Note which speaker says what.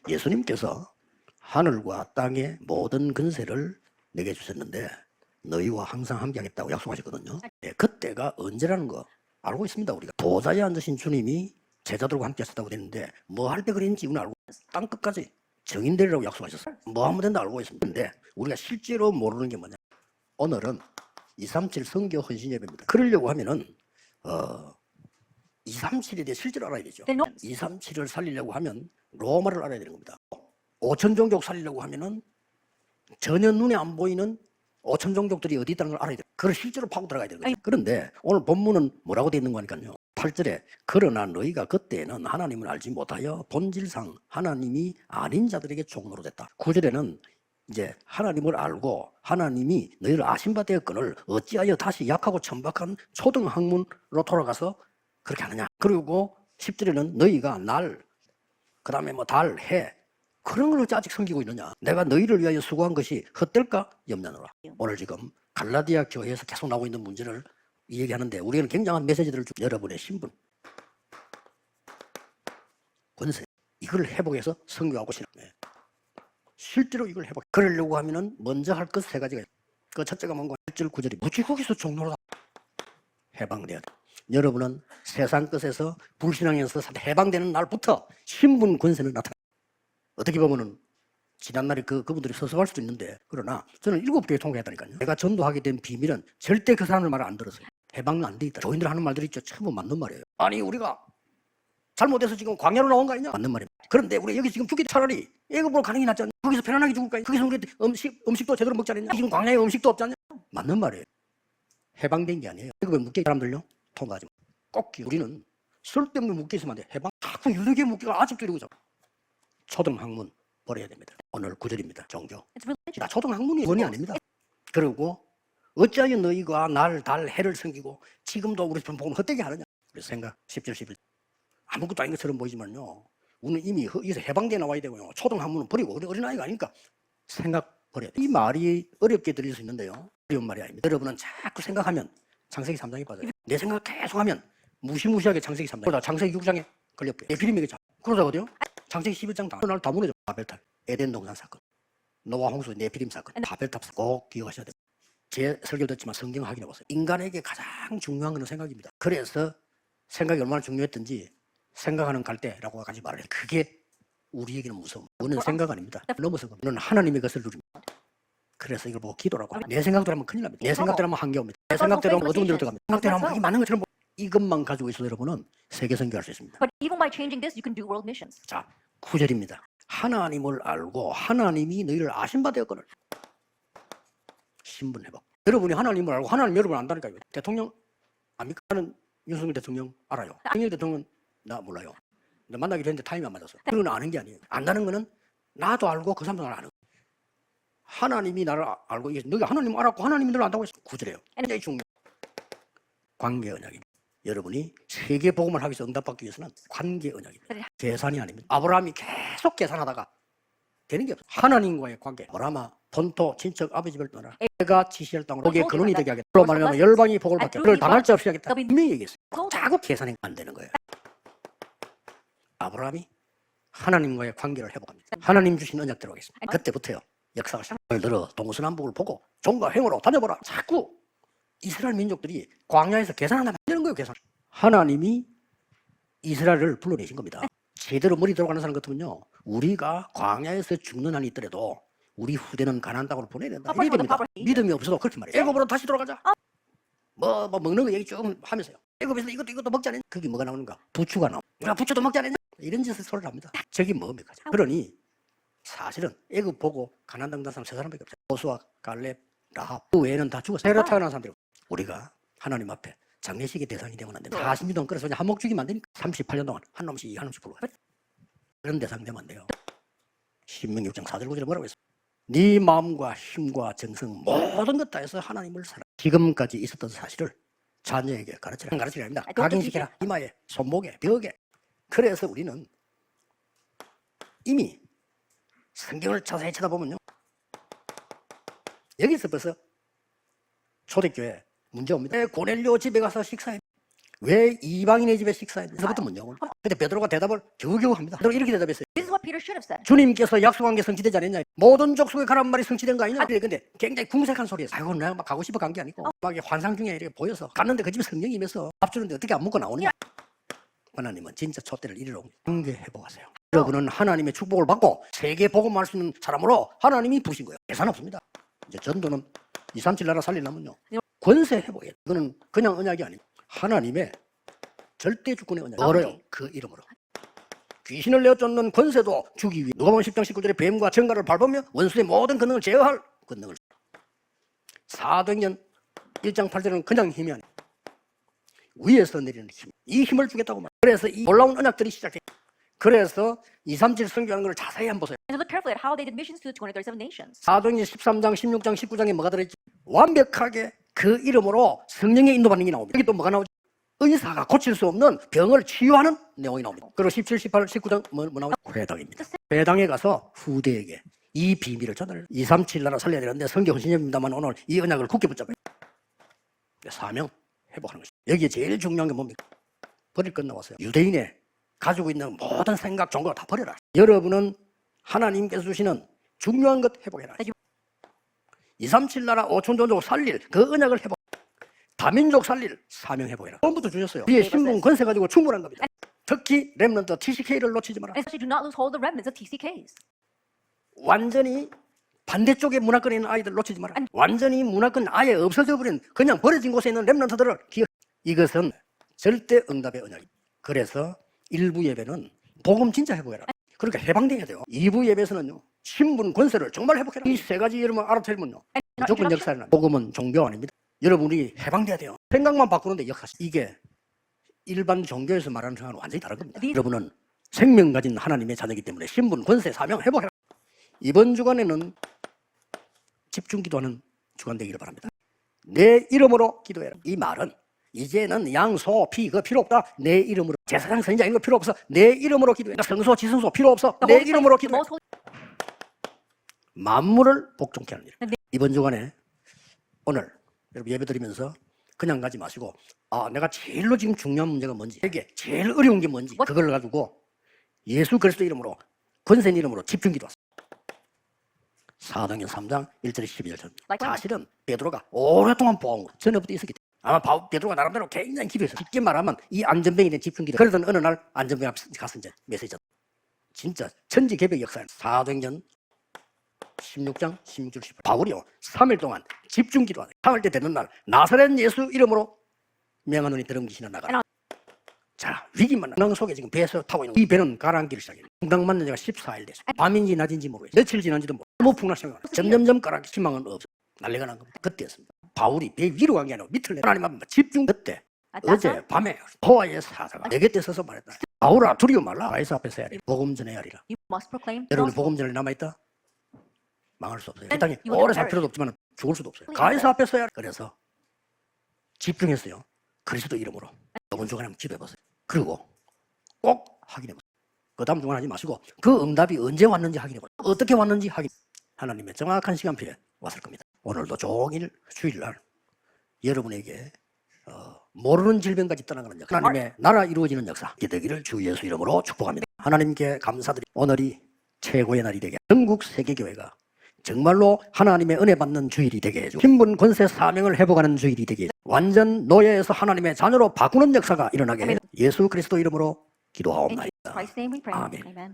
Speaker 1: 예수님께서 하늘과 땅의 모든 근세를 내게 주셨는데 너희와 항상 함께하겠다고 약속하셨거든요. 네, 그때가 언제라는 거 알고 있습니다. 우리가 보좌에 앉으신 주님이 제자들과 함께 하셨다고 됐는데 뭐 할 때 그랬는지 우리는 알고 땅 끝까지 정인되리라고 약속하셨어요. 뭐 하면 된다 알고 있습니다. 근데 우리가 실제로 모르는 게 뭐냐, 오늘은 237 성교 헌신 예배입니다. 그러려고 하면은 237에 대해 실제로 알아야 되죠. 237을 살리려고 하면 로마를 알아야 되는 겁니다. 5천 종족 살리려고 하면은 전혀 눈에 안 보이는 5천 종족들이 어디 있다는 걸 알아야 돼요. 그걸 실제로 파고 들어가야 되는 거죠. 그런데 오늘 본문은 뭐라고 되어 있는 거니까요. 8절에 그러나 너희가 그때는 하나님을 알지 못하여 본질상 하나님이 아닌 자들에게 종로로 됐다. 9절에는 이제 하나님을 알고 하나님이 너희를 아신 바 되었거늘 어찌하여 다시 약하고 천박한 초등학문으로 돌아가서 그렇게 하느냐. 그리고 10절에는 너희가 날, 그 다음에 뭐 달, 해, 그런 걸 아직 섬기고 있느냐. 내가 너희를 위하여 수고한 것이 헛될까 염려하노라. 오늘 지금 갈라디아 교회에서 계속 나오고 있는 문제를 얘기하는데 우리는 굉장한 메시지들을 주 여러분의 신분, 권세, 이걸 회복해서 선교하고 싶네. 실제로 이걸 회복. 그러려고 하면은 먼저 할 것 세 가지가 있어요. 그 첫째가 뭔가 1절 9절이 무지국에서 종로로 해방돼야 돼. 여러분은 세상 것에서 불신앙에서 해방되는 날부터 신분 권세는 나타나. 어떻게 보면은 지난날에 그분들이 서서할 수도 있는데, 그러나 저는 7교회 통과했다니까요. 내가 전도하게 된 비밀은 절대 그 사람의 말을 안 들었어요. 해방은 안 돼 있다. 교인들 하는 말들이 있죠. 전부 맞는 말이에요. 아니 우리가 잘못해서 지금 광야로 나온 거 아니냐? 맞는 말입니다. 그런데 우리 여기 지금 죽기 차라리 애굽으로 가는 게 낫지 않냐? 거기서 편안하게 죽을 거 아니야? 거기서 우리 음식도 제대로 먹지 않냐? 지금 광야에 음식도 없지 않냐? 맞는 말이에요. 해방된 게 아니에요. 애굽에 묶여 사람들요? 통과하지 마. 꼭 우리는 쓸데없는 묶여 있으면 안 돼. 해방 자꾸 유대교에 묶여가 아직도 이러고 있어. 초등학문 버려야 됩니다. 오늘 9절입니다. 종교. 나 초등학문이 원이 아닙니다. 그리고 어찌하여 너희가 날, 달, 해를 섬기고 지금도 우리 복음을 헛되게 하느냐. 그래서 생각 10절 11절 아무것도 아닌 것처럼 보이지만요, 우리는 이미 여기서 해방돼 나와야 되고요. 초등학문은 버리고 어린아이가 아니니까 생각 버려야 돼. 이 말이 어렵게 들릴 수 있는데요, 어려운 말이 아닙니다. 여러분은 자꾸 생각하면 창세기 3장에 빠져요. 내 생각 계속하면 무시무시하게 창세기 3장, 그러다 창세기 6장에 걸려버려요. 에피림에게 그러다 어디요? 창세기 11장 날 다 무너져. 바벨탑, 에덴 동산 사건, 노아 홍수, 네피림 사건, 바벨탑 꼭 기억하셔야 돼요. 제 설교 듣지만 성경 확인해 보세요. 인간에게 가장 중요한 것은 생각입니다. 그래서 생각이 얼마나 중요했던지 생각하는 갈대라고 가지 말아요. 그게 우리에게는 무서워. 그거는 생각 아닙니다. 넘어선 겁니다. 그는 하나님의 것을 누립니다. 그래서 이걸 보고 기도라고 합니다. 내 생각대로 하면 큰일 납니다. 내 생각대로 하면 한계 옵니다. 내 생각대로 하면 어두운 데로 들어갑니다. 생각대로 하면 그게 맞는 것처럼 이것만 가지고 있어도 여러분은 세계 선교할 수 있습니다.
Speaker 2: But even by changing this, you can do world missions.
Speaker 1: 자, 9절입니다. 하나님을 알고 하나님이 너희를 아신 바 되었거늘. 신분 회복. 여러분이 하나님을 알고 하나님 여러분을 안다니까요. 대통령 압니까? 나는 윤석열 대통령 알아요. 윤석열 대통령 나 몰라요. 근데 만나기로 했는데 타임이 안 맞았어. 그건 아는 게 아니에요. 안다는 거는 나도 알고 그 사람도 나를 아는 거예요. 하나님이 나를 알고, 너가 하나님을 알았고 하나님이 너를 안다고 했어. 9절이에요. 굉장히 중요해요. 관계 언약입니다. 여러분이 세계 복음을 하기 위해서 응답받기 위해서는 관계 언약입니다. 계산이 아닙니다. 아브라함이 계속 계산하다가 되는 게 없어요. 하나님과의 관계. 아브라함아, 본토 친척 아버지를 떠나라. 내가 지시할 땅으로 거기에 근원이 되게 하겠다. 그로 말하면 열방이 복을 받게. 그걸 당할 자 없이 하겠다. 분명히 얘기했어요. 자꾸 계산이 안 되는 거예요. 아브라함이 하나님과의 관계를 회복합니다. 하나님 주신 언약대로 하겠습니다. 그때부터요, 역사가 시작. 예를 들어 동서남북을 보고 종과 행으로 다녀보라. 자꾸 이스라엘 민족들이 광야에서 계산하면 안 되는 거예요. 계산. 하나님이 이스라엘을 불러내신 겁니다. 제대로 머리 들어가는 사람 같으면요, 우리가 광야에서 죽는 한이 있더라도 우리 후대는 가나안 땅으로 보내야 된다. 이래야 됩니다. 믿음이 없어도 그렇게 말해요. 애굽으로 다시 돌아가자. 뭐 먹는 거 얘기 쭉 하면서요. 애굽에서 이것도 먹지 않았냐? 그게 뭐가 나오는가? 부추가 나오고. 우리가 부추도 먹지 않았냐? 이런 짓을 소리를 합니다. 저게 뭡니까? 그러니 사실은 애굽 보고 가나안 땅 사람 세 사람밖에 없어요. 호수아, 갈렙, 라합. 그 외에는 다 죽었어요. 새로 태어난 사람들. 우리가 하나님 앞에 장례식의 대상이 되면 안 됩니다. 40년 동안 끌어서 한몫 죽이면 안 되니까 38년 동안 한 놈씩 불러요. 그런 대상 되면 안 돼요. 신명기 6장 4절 9절에 뭐라고 했어요? 네 마음과 힘과 정성 모든 것 다해서 하나님을 사랑. 지금까지 있었던 사실을 자녀에게 가르치라. 가르치라 아닙니다. 각인시켜라. 이마에, 손목에, 벽에. 그래서 우리는 이미 성경을 자세히 쳐다보면요, 여기서 벌써 초대교회 문제 옵니다. 고넬료 집에 가서 식사해. 왜 이방인의 집에 식사해야 돼? 그래서부터 문제고. 근데 베드로가 대답을 겨우겨우 합니다. 베드로가 이렇게 대답했어요.
Speaker 2: This is what Peter should have said.
Speaker 1: 주님께서 약속한 게 성취되지 않았냐? 모든 족속에 가란 말이 성취된 거 아니냐? 근데 굉장히 궁색한 소리였어요. 아이고 내가 막 가고 싶어 간 게 아니고 막 이렇게 환상 중에 이렇게 보여서 갔는데 그 집에 성령이 임해서 밥 주는데 어떻게 안 먹고 나오느냐? 하나님은 진짜 촛대를 이리로 관계 회복하세요. 여러분은 하나님의 축복을 받고 세계 복음할 수 있는 사람으로 하나님이 부신 거예요. 계산 없습니다. 이제 전도는 237 나라 살리려면요 권세 회복이에요. 이거는 그냥 언약이 아니고 하나님의 절대 주권의 언약. 뭐래요? 그 이름으로. 귀신을 내어 쫓는 권세도 주기 위해 누가복음 10장 19절에 뱀과 정갈을 밟으며 원수의 모든 권능을 제어할 권능을. 사도행전 1장 8절은 그냥 힘이 아니에요. 위에서 내리는 힘. 이 힘을 주겠다고 말해요. 그래서 이 놀라운 언약들이 시작돼요. 그래서 237 선교하는 걸 자세히 한번 보세요.
Speaker 2: And look carefully at how they did missions to the 237 nations.
Speaker 1: 사도행전 13장, 16장, 19장에 뭐가 들어있지? 완벽하게 그 이름으로 성령의 인도받는 게 나옵니다. 여기 또 뭐가 나오지? 의사가 고칠 수 없는 병을 치유하는 내용이 나옵니다. 그리고 17, 18, 19장 뭐 나오죠? 회당입니다. 회당에 가서 후대에게 이 비밀을 전할 237 나라 살려야 되는데 성경 헌신입니다만 오늘 이 언약을 굳게 붙잡아요. 사명 회복하는 것입니다. 여기에 제일 중요한 게 뭡니까? 버릴 것 나왔어요. 유대인의 가지고 있는 모든 생각, 종교를 다 버려라. 여러분은 하나님께서 주시는 중요한 것 회복해라. 237 나라 5천 종족 살릴 그 언약을 회복. 다민족 살릴 사명 회복해라. 처음부터 주셨어요. 뒤에 신분 권세 가지고 충분한 겁니다. 특히 렘넌트 TCK를 놓치지 마라.
Speaker 2: And especially do not lose hold of the remnants of TCKs.
Speaker 1: 완전히 반대쪽에 문화권에 있는 아이들 놓치지 마라. 완전히 문화권 아예 없어져 버린 그냥 버려진 곳에 있는 렘넌트들을 기억. 이것은 절대 응답의 언약입니다. 그래서 1부 예배는 복음 진짜 회복해라. 그러니까 해방돼야 돼요. 2부 예배에서는요 신분 권세를 정말 회복해라. 이 세 가지 여러분 알아채면요 무조건 역사를 나. 복음은 종교 아닙니다. 여러분이 해방돼야 돼요. 생각만 바꾸는데 역사시. 이게 일반 종교에서 말하는 생각은 완전히 다른 겁니다. 여러분은 생명 가진 하나님의 자녀이기 때문에 신분, 권세, 사명 회복해라. 이번 주간에는 집중 기도하는 주간 되기를 바랍니다. 내 이름으로 기도해라. 이 말은 이제는 양, 소, 피 그거 필요 없다. 내 이름으로 제사장, 선지자 이런 거 필요 없어. 내 이름으로 기도해. 성소, 지성소 필요 없어. 내 이름으로 기도해. 만물을 복종케 하는 일. 이번 주간에 오늘 여러분 예배 드리면서 그냥 가지 마시고 내가 제일로 지금 중요한 문제가 뭔지 이게 제일 어려운 게 뭔지 그걸 가지고 예수 그리스도 이름으로 권세 이름으로 집중 기도하세요. 사도행전 3장 1절 12절 사실은 베드로가 오랫동안 보아온 것 전에부터 있었기 때문에 아마 베드로가 나름대로 굉장히 기도했어요. 쉽게 말하면 이 안전병에 대한 집중 기도. 그러던 어느 날 안전병 앞에 가서 이제 메시지 진짜 천지개벽 역사예요. 사도행전 16장 16절 18 바울이요 3일 동안 집중 기도하네. 3일 때 되는 날 나사렛 예수 이름으로 명하노니 들은 귀신은 나가라. 자 위기만 낭 속에 지금 배에서 타고 있는 이 배는 가라앉기를 시작해요. 풍랑 맞는 지가 14일 됐어요. 밤인지 낮인지 모르겠어요. 며칠 지난지도 모르겠어요. 너무 풍랑심을 점점점 가라앉기 희망은 없어. 난리가 난 겁니다. 그때였습니다. 바울이 배 위로 간 게 아니라 밑을 내려 하나님 앞에 집중. 그때 어제 밤에 호와의 사자가 내 곁에 서서 말했다. 바울아 두려워 말라. 가이사 앞에서 해야 돼. 복음 전해야 하리라.
Speaker 2: You must proclaim.
Speaker 1: 여러분 복음 전에 남아있다? 망할 수 없어요. 이 땅에 오래 살 필요도 없지만 죽을 수도 없어요. 가이사 앞에 서야. 그래서 집중했어요. 그리스도 이름으로. 이번 주간에 한번 기도해보세요. 그리고 꼭 확인해보세요. 그 다음 주간 하지 마시고 그 응답이 언제 왔는지 확인해보세요. 어떻게 왔는지 확인. 하나님의 정확한 시간표에 왔을 겁니다. 오늘도 종일 주일날 여러분에게 모르는 질병까지 떠나가는 역사, 하나님의 나라 이루어지는 역사 되기를 주 예수 이름으로 축복합니다. 하나님께 감사드립니다. 오늘이 최고의 날이 되게 전국 세계교회가 정말로 하나님의 은혜 받는 주일이 되게 해주고 신분, 권세, 사명을 회복하는 주일이 되게 해주고 완전 노예에서 하나님의 자녀로 바꾸는 역사가 일어나게 해주고 예수 그리스도 이름으로 기도하옵나이다.
Speaker 2: In Jesus Christ's name we pray.
Speaker 1: 아멘.
Speaker 2: Amen.